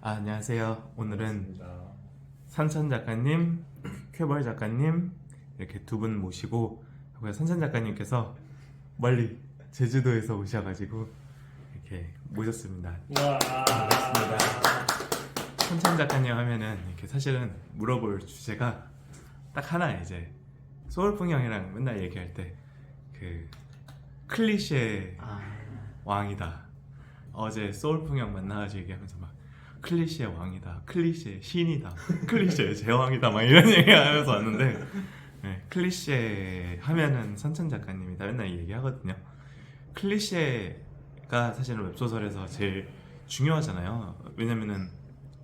안녕하세요. 오늘은 반갑습니다. 산천 작가님, 쾌벌 작가님 이렇게 두 분 모시고 하고요. 산천 작가님께서 멀리 제주도에서 오셔가지고 이렇게 모셨습니다. 와, 반갑습니다. 산천 작가님 하면은 이렇게 사실은 물어볼 주제가 딱 하나, 이제 소울풍형이랑 맨날 얘기할 때 그 클리셰 왕이다. 어제 소울풍형 만나가지고 얘기하면서 막 클리셰 왕이다, 클리셰 신이다, 클리셰 제왕이다 막 이런 얘기하면서 왔는데, 네, 클리셰 하면은 산천 작가님이다 맨날 이 얘기하거든요. 클리셰가 사실은 웹소설에서 제일 중요하잖아요. 왜냐면은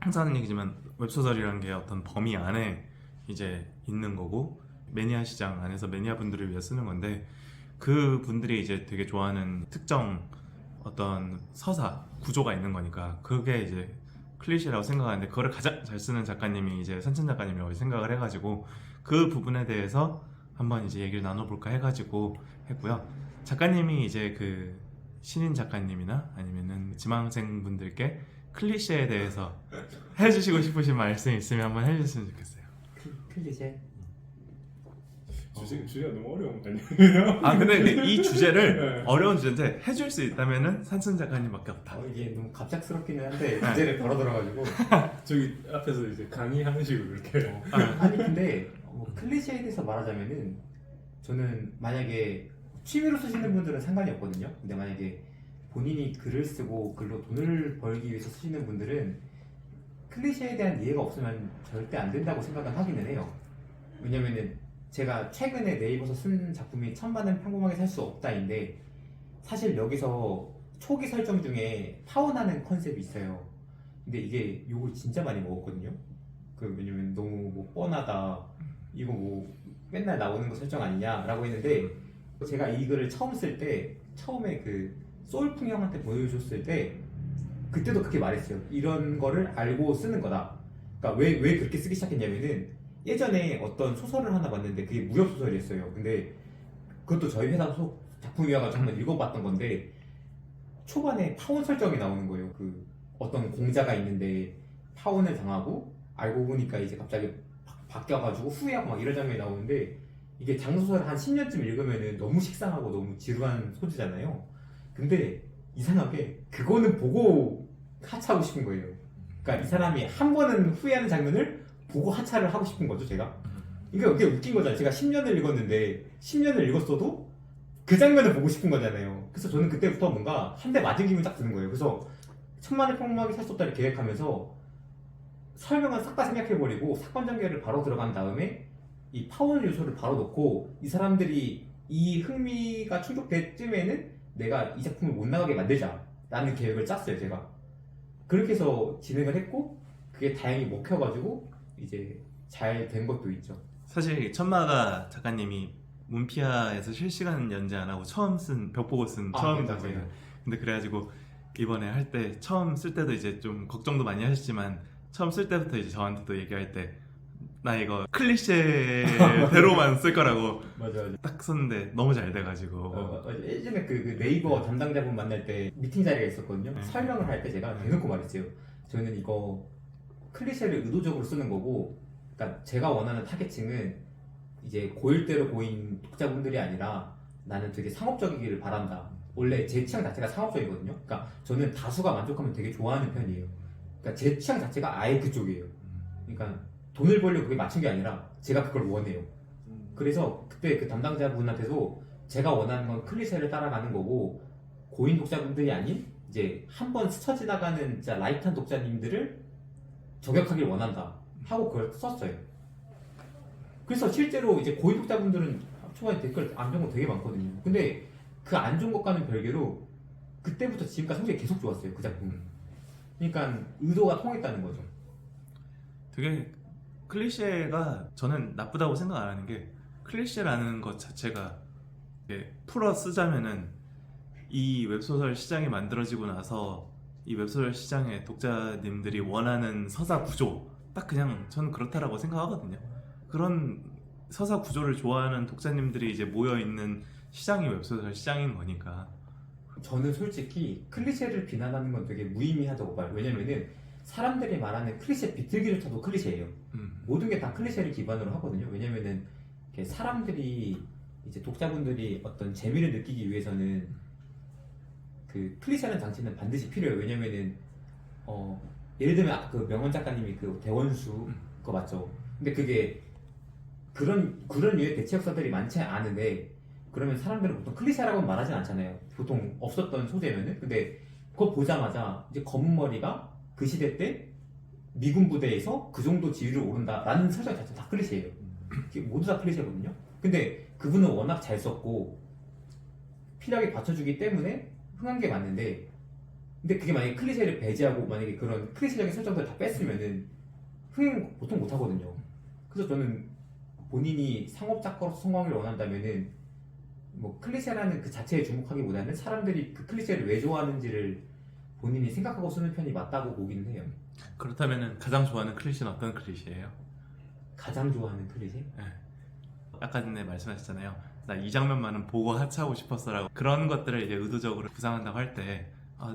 항상 하는 얘기지만 웹소설이라는 게 어떤 범위 안에 이제 있는 거고, 매니아 시장 안에서 매니아 분들을 위해 쓰는 건데, 그 분들이 이제 되게 좋아하는 특정 어떤 서사 구조가 있는 거니까 그게 이제 클리셰라고 생각하는데, 그거를 가장 잘 쓰는 작가님이 이제 산천 작가님이라고 생각을 해가지고 그 부분에 대해서 한번 이제 얘기를 나눠볼까 해가지고 했고요. 작가님이 이제 그 신인 작가님이나 아니면은 지망생 분들께 클리셰에 대해서 해주시고 싶으신 말씀 있으면 한번 해주셨으면 좋겠어요. 클리셰? 주제가 너무 어려운 거 아니에요? 근데 이 주제를 네. 어려운 주제인데 해줄 수 있다면은 산천 작가님밖에 없다. 이게 너무 갑작스럽기는 한데 주제를 걸어들어가지고 저기 앞에서 이제 강의하는 식으로 이렇게. 아니 근데 클리셰에 대해서 말하자면은 저는 만약에 취미로 쓰시는 분들은 상관이 없거든요. 근데 만약에 본인이 글을 쓰고 글로 돈을 벌기 위해서 쓰시는 분들은 클리셰에 대한 이해가 없으면 절대 안 된다고 생각은 하기는 해요. 왜냐면은 제가 최근에 네이버에서 쓴 작품이 천만은 평범하게 살 수 없다인데, 사실 여기서 초기 설정 중에 파혼하는 컨셉이 있어요. 근데 이게 욕을 진짜 많이 먹었거든요. 왜냐면 너무 뭐 뻔하다, 이거 뭐 맨날 나오는 거 설정 아니냐라고 했는데, 제가 이 글을 처음 쓸 때, 처음에 그 소울풍 형한테 보여줬을 때 그때도 그렇게 말했어요. 이런 거를 알고 쓰는 거다. 그러니까 왜 그렇게 쓰기 시작했냐면은, 예전에 어떤 소설을 하나 봤는데 그게 무협소설이었어요. 근데 그것도 저희 회사 작품이어가지고 한번 읽어봤던 건데, 초반에 파혼 설정이 나오는 거예요. 그 어떤 공자가 있는데 파혼을 당하고 알고 보니까 이제 갑자기 바뀌어가지고 후회하고 막 이런 장면이 나오는데, 이게 장소설을 한 10년쯤 읽으면은 너무 식상하고 너무 지루한 소재잖아요. 근데 이상하게 그거는 보고 하차하고 싶은 거예요. 그러니까 이 사람이 한 번은 후회하는 장면을 보고 하차를 하고 싶은 거죠, 제가. 그러니까 그게 웃긴 거잖아요. 제가 10년을 읽었는데 10년을 읽었어도 그 장면을 보고 싶은 거잖아요. 그래서 저는 그때부터 뭔가 한 대 맞은 기분이 딱 드는 거예요. 그래서 천만의 평범하게 살 수 없다를 계획하면서 설명을 싹 다 생략해버리고 사건 전개를 바로 들어간 다음에 이 파원 요소를 바로 넣고, 이 사람들이 이 흥미가 충족될 쯤에는 내가 이 작품을 못 나가게 만들자 라는 계획을 짰어요, 제가. 그렇게 해서 진행을 했고, 그게 다행히 먹혀가지고 이제 잘 된 것도 있죠. 사실 천마가 작가님이 문피아에서 실시간 연재 안 하고 처음 쓴, 벽 보고 쓴 처음 작품이에요. 근데 그래가지고 이번에 할 때 처음 쓸 때도 이제 좀 걱정도 많이 하셨지만, 처음 쓸 때부터 이제 저한테도 얘기할 때 나 이거 클리셰대로만 쓸 거라고 맞아. 딱 썼는데 너무 잘 돼가지고. 예전에 그 네이버 담당자분 만날 때 미팅 자리가 있었거든요. 네. 설명을 할 때 제가 대놓고 말했어요. 저는 이거 클리셰를 의도적으로 쓰는 거고, 그러니까 제가 원하는 타겟층은 이제 고일대로 보인 독자분들이 아니라 나는 되게 상업적이기를 바란다. 원래 제 취향 자체가 상업적이거든요. 그러니까 저는 다수가 만족하면 되게 좋아하는 편이에요. 그러니까 제 취향 자체가 아예 그쪽이에요. 그러니까 돈을 벌려고 그게 맞춘 게 아니라 제가 그걸 원해요. 그래서 그때 그 담당자분한테도 제가 원하는 건 클리셰를 따라가는 거고, 고인 독자분들이 아닌 이제 한번 스쳐 지나가는 진짜 라이트한 독자님들을 저격하길 원한다 하고 그걸 썼어요. 그래서 실제로 이제 고인 독자분들은 초반에 댓글 안 좋은 거 되게 많거든요. 근데 그 안 좋은 것과는 별개로 그때부터 지금까지 성적이 계속 좋았어요, 그 작품은. 그러니까 의도가 통했다는 거죠. 되게 클리셰가 저는 나쁘다고 생각 안 하는 게, 클리셰라는 것 자체가 이렇게 풀어 쓰자면은 이 웹소설 시장이 만들어지고 나서 이 웹소설 시장의 독자님들이 원하는 서사 구조, 딱 그냥 저는 그렇다라고 생각하거든요. 그런 서사 구조를 좋아하는 독자님들이 이제 모여있는 시장이 웹소설 시장인 거니까. 저는 솔직히 클리셰를 비난하는 건 되게 무의미하다고 봐요. 왜냐면은 사람들이 말하는 클리셰 비틀기조차도 클리셰예요. 모든 게 다 클리셰를 기반으로 하거든요. 왜냐면은 이렇게 사람들이 이제 독자분들이 어떤 재미를 느끼기 위해서는 그 클리셰라는 장치는 반드시 필요해요. 왜냐면은 예를 들면 아까 그 명원 작가님이 그 대원수 그거 맞죠? 근데 그게 그런 류의 대체 역사들이 많지 않은데 그러면 사람들은 보통 클리셰라고는 말하진 않잖아요. 보통 없었던 소재면은. 근데 그거 보자마자 이제 검은 머리가 그 시대 때 미군 부대에서 그 정도 지위를 오른다라는 설정 자체 다 클리셰예요. 이게 모두 다 클리셰거든요. 근데 그분은 워낙 잘 썼고 필요하게 받쳐주기 때문에 흥한 게 맞는데, 근데 그게 만약에 클리셰를 배제하고 만약에 그런 클리셰적인 설정들을 다 뺐으면은 흥행 보통 못 하거든요. 그래서 저는 본인이 상업 작가로서 성공을 원한다면은 뭐 클리셰라는 그 자체에 주목하기보다는 사람들이 그 클리셰를 왜 좋아하는지를 본인이 생각하고 쓰는 편이 맞다고 보기는 해요. 그렇다면은 가장 좋아하는 클리셰는 어떤 클리셰예요? 가장 좋아하는 클리셰? 아까 전에 말씀하셨잖아요. 나 이 장면만은 보고 하차하고 싶었어라고. 그런 것들을 이제 의도적으로 구상한다고 할 때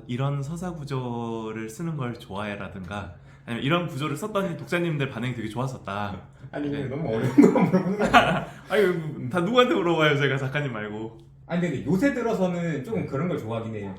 이런 서사 구조를 쓰는 걸 좋아해라든가 아니면 이런 구조를 썼더니 독자님들 반응이 되게 좋았었다. 아니 네. 너무 어려운 거 물어보는 거 아니야? 아유 다 누구한테 물어봐요 제가 작가님 말고. 아니 근데 요새 들어서는 조금 그런 걸 좋아하긴 해요.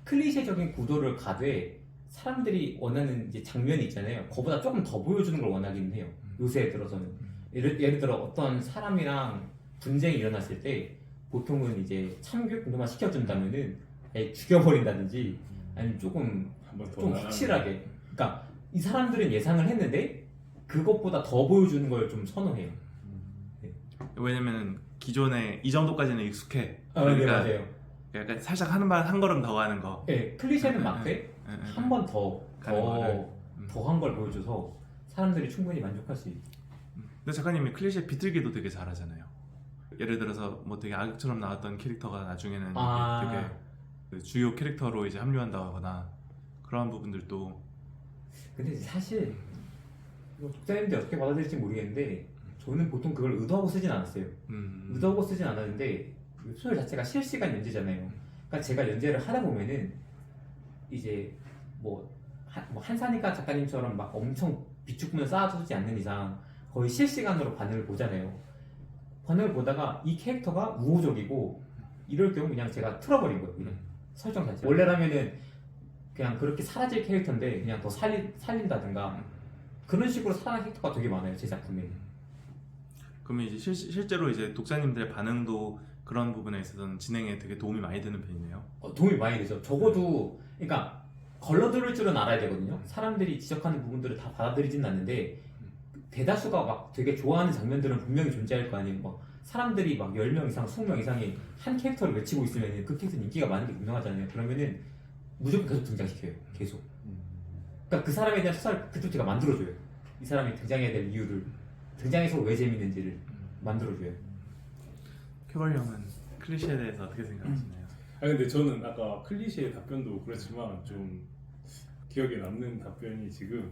클리셰적인 구도를 가되 사람들이 원하는 이제 장면이 있잖아요. 그거보다 조금 더 보여주는 걸 원하긴 해요. 요새 들어서는 예를 들어 어떤 사람이랑 분쟁이 일어났을 때 보통은 이제 참교육 정도만 시켜준다면은 아예 죽여버린다든지 아니면 조금 한번 더 좀 확실하게. 그러니까 이 사람들은 예상을 했는데 그것보다 더 보여주는 걸 좀 선호해요. 왜냐면 기존에 이 정도까지는 익숙해. 네, 그러니까 맞아요. 약간 살짝 한 걸음 더 가는 거. 네, 클리셰는 맞되 한 번 가는 거를. 더 한 걸 보여줘서 사람들이 충분히 만족할 수 있어요. 근데 작가님이 클리셰 비틀기도 되게 잘하잖아요. 예를 들어서 뭐 되게 악역처럼 나왔던 캐릭터가 나중에는 되게 그 주요 캐릭터로 이제 합류한다거나 그러한 부분들도. 근데 사실 이거 독자님들이 어떻게 받아들일지 모르겠는데 저는 보통 그걸 의도하고 쓰진 않았어요. 의도하고 쓰진 않았는데 소설 자체가 실시간 연재잖아요. 그러니까 제가 연재를 하다 보면은 이제 뭐 한사니까 작가님처럼 막 엄청 비축분을 쌓아두지 않는 이상 거의 실시간으로 반응을 보잖아요. 반응을 보다가 이 캐릭터가 우호적이고 이럴 경우 그냥 제가 틀어버린 거예요. 그냥 설정 자체. 원래라면은 그냥 그렇게 사라질 캐릭터인데 그냥 더 살린다든가 그런 식으로 살아난 캐릭터가 되게 많아요, 제 작품에. 그러면 이제 실제로 이제 독자님들의 반응도 그런 부분에 있어서는 진행에 되게 도움이 많이 되는 편이네요. 도움이 많이 되죠. 적어도 그러니까 걸러들을 줄은 알아야 되거든요. 사람들이 지적하는 부분들을 다 받아들이지는 않는데 대다수가 막 되게 좋아하는 장면들은 분명히 존재할 거 아니에요. 막 사람들이 막 10명 이상, 20명 이상이 한 캐릭터를 외치고 있으면 그 캐릭터는 인기가 많은 게 분명하잖아요. 그러면은 무조건 계속 등장시켜요. 계속. 그러니까 그 사람에 대한 수사를 그쪽 제가 만들어줘요. 이 사람이 등장해야 될 이유를, 등장해서 왜 재밌는지를 만들어줘요. 쾌벌 형은 클리셰에 대해서 어떻게 생각하시나요? 근데 저는 아까 클리셰의 답변도 그렇지만 좀 기억에 남는 답변이 지금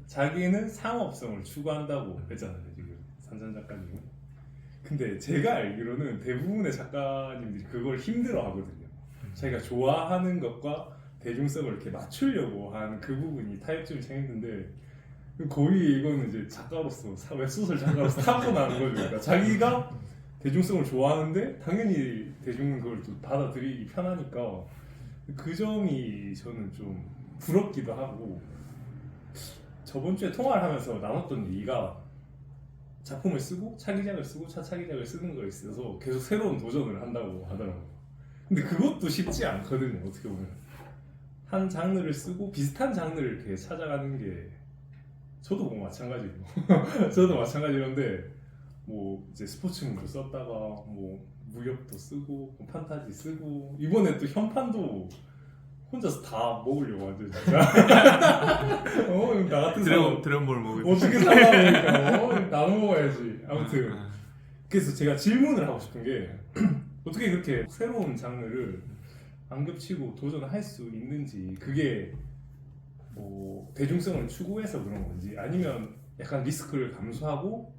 자기는 상업성을 추구한다고 했잖아요. 지금 산전 작가님은. 근데 제가 알기로는 대부분의 작가님들이 그걸 힘들어 하거든요. 자기가 좋아하는 것과 대중성을 이렇게 맞추려고 하는 그 부분이 타협점이 생겼는데 거의 이거는 이제 작가로서 웹소설 작가로서 타고나는 거죠. 그러니까 자기가 대중성을 좋아하는데 당연히 대중은 그걸 또 받아들이기 편하니까 그 점이 저는 좀 부럽기도 하고. 저번 주에 통화를 하면서 나눴던 얘기가 작품을 쓰고 차기작을 쓰고 차차기작을 쓰는 거에 있어서 계속 새로운 도전을 한다고 하더라고요. 근데 그것도 쉽지 않거든요. 어떻게 보면 한 장르를 쓰고 비슷한 장르를 이렇게 찾아가는 게 저도 뭐 마찬가지고 저도 마찬가지인데 뭐 이제 스포츠물도 썼다가 뭐 무협도 쓰고 뭐 판타지 쓰고 이번에 또 현판도 혼자서 다 먹으려고 하죠 진짜. 나 같은 사람 드래곤볼 먹을 어떻게 살아보니까 나눠 먹어야지. 아무튼 그래서 제가 질문을 하고 싶은 게 어떻게 그렇게 새로운 장르를 안 겹치고 도전할 수 있는지, 그게 뭐 대중성을 추구해서 그런 건지 아니면 약간 리스크를 감수하고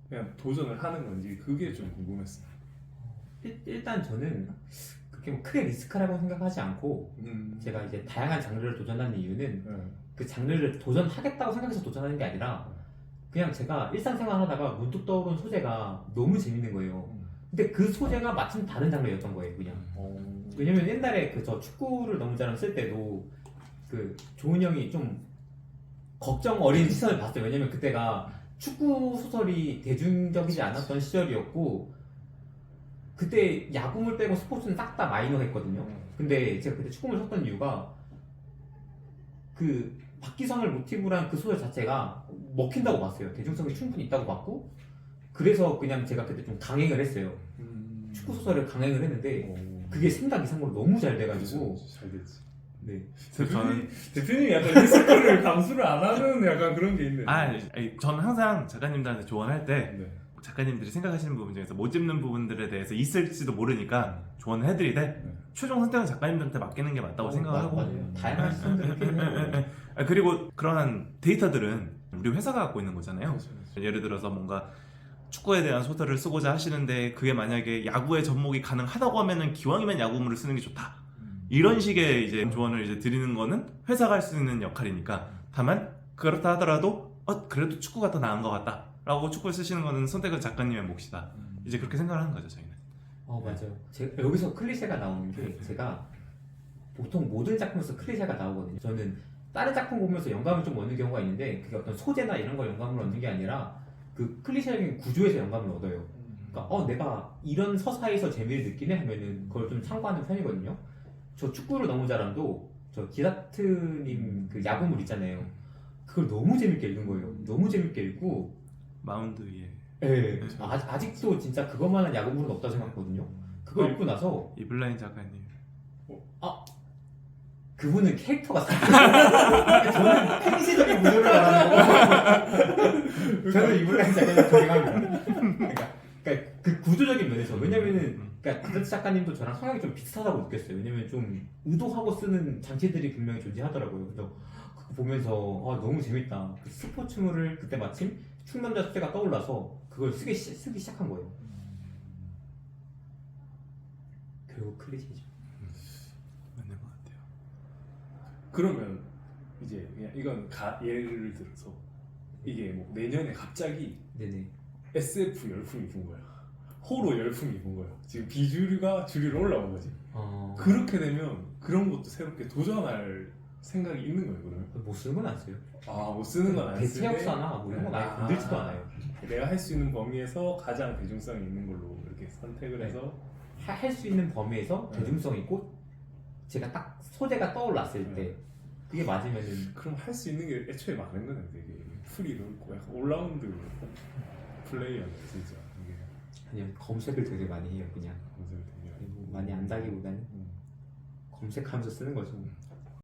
그냥 도전을 하는 건지 그게 좀 궁금했어요. 일단 저는 그렇게 뭐 크게 리스크라고 생각하지 않고 제가 이제 다양한 장르를 도전하는 이유는 네. 그 장르를 도전하겠다고 생각해서 도전하는 게 아니라 그냥 제가 일상생활 하다가 문득 떠오른 소재가 너무 재밌는 거예요. 근데 그 소재가 마침 다른 장르였던 거예요, 그냥. 왜냐면 옛날에 그 저 축구를 너무 잘하는 쓸 때도 그 조은 형이 좀 걱정 어린 시선을 봤어요. 왜냐면 그때가 축구 소설이 대중적이지 않았던 시절이었고 그때 야구물 빼고 스포츠는 싹 다 마이너했거든요. 근데 제가 그때 축구물 썼던 이유가 그 박기성을 모티브로 한 그 소설 자체가 먹힌다고 봤어요. 대중성이 충분히 있다고 봤고 그래서 그냥 제가 그때 좀 강행을 했어요. 축구 소설을 강행을 했는데 그게 생각 이상으로 너무 잘 돼가지고 잘 됐지. 네. 대표님이 약간 리스크를 감수를 안 하는 약간 그런 게 있네. 저는 항상 작가님들한테 조언할 때 네. 작가님들이 생각하시는 부분 중에서 못 짚는 부분들에 대해서 있을지도 모르니까 조언을 해드리되 최종 선택은 작가님들한테 맡기는 게 맞다고 생각하고 맞아요. 다양한 시선들을 필요해요. 그리고 그러한 데이터들은 우리 회사가 갖고 있는 거잖아요. 그렇죠. 예를 들어서 뭔가 축구에 대한 소설을 쓰고자 하시는데 그게 만약에 야구의 접목이 가능하다고 하면은 기왕이면 야구물을 쓰는 게 좋다. 이런 식의 이제 조언을 이제 드리는 거는 회사가 할 수 있는 역할이니까. 다만 그렇다 하더라도 그래도 축구가 더 나은 것 같다라고 축구를 쓰시는 거는 선택은 작가님의 몫이다. 이제 그렇게 생각을 하는 거죠 저희는. 맞아요. 제가 여기서 클리셰가 나오는 게 제가 보통 모든 작품에서 클리셰가 나오거든요. 저는 다른 작품 보면서 영감을 좀 얻는 경우가 있는데 그게 어떤 소재나 이런 거 영감을 얻는 게 아니라 그 클리셰적인 구조에서 영감을 얻어요. 그러니까 내가 이런 서사에서 재미를 느끼네 하면은 그걸 좀 참고하는 편이거든요. 저 축구를 너무 잘함도 저 기다트님 그 야구물 있잖아요. 그걸 너무 재밌게 읽은 거예요. 너무 재밌게 읽고 마운드 위에 예, 아직도 진짜 그것만한 야구물은 없다고 생각하거든요. 그거 읽고 나서 이블라인 작가님. 그분은 캐릭터가 저는 팽시적인 구조를 말하는 거고 저는 이블라인 작가님 존경합니다. 그러니까 그 구조적인 면에서 왜냐면은 그러니까 기다트 작가님도 저랑 성향이 좀 비슷하다고 느꼈어요. 왜냐면 좀 의도하고 쓰는 장치들이 분명히 존재하더라고요. 그래서 그거 보면서 너무 재밌다. 그 스포츠물을 그때 마침 충남자 소재가 떠올라서 그걸 쓰기 시작한 거예요. 결국 클리셰죠. 맞는 것 같아요. 그러면 이제 그냥 이건 예를 들어서 이게 뭐 내년에 갑자기 네네. SF 열풍이 분 거야. 호러 열풍이 분 거야. 지금 비주류가 주류로 올라온 거지. 그렇게 되면 그런 것도 새롭게 도전할 생각이 있는 거예요, 그러면? 못 쓰는 건 안 써요. 못 쓰는 건 안 쓰는데 대체역사나 뭐 이런 건 아예 건들지도 않아요. 내가 할 수 있는 범위에서 가장 대중성이 있는 걸로 이렇게 선택을 해서 할 수 있는 범위에서 대중성 있고 제가 딱 소재가 떠올랐을 때 그게 맞으면은 그럼 할 수 있는 게 애초에 많은 거네. 되게 풀이 넓고 약간 올라운드 플레이어네 진짜. 이게 그냥 검색을 되게 많이 해요. 그냥 검색을 되게 많이 안다기보다는 검색하면서 쓰는 거죠.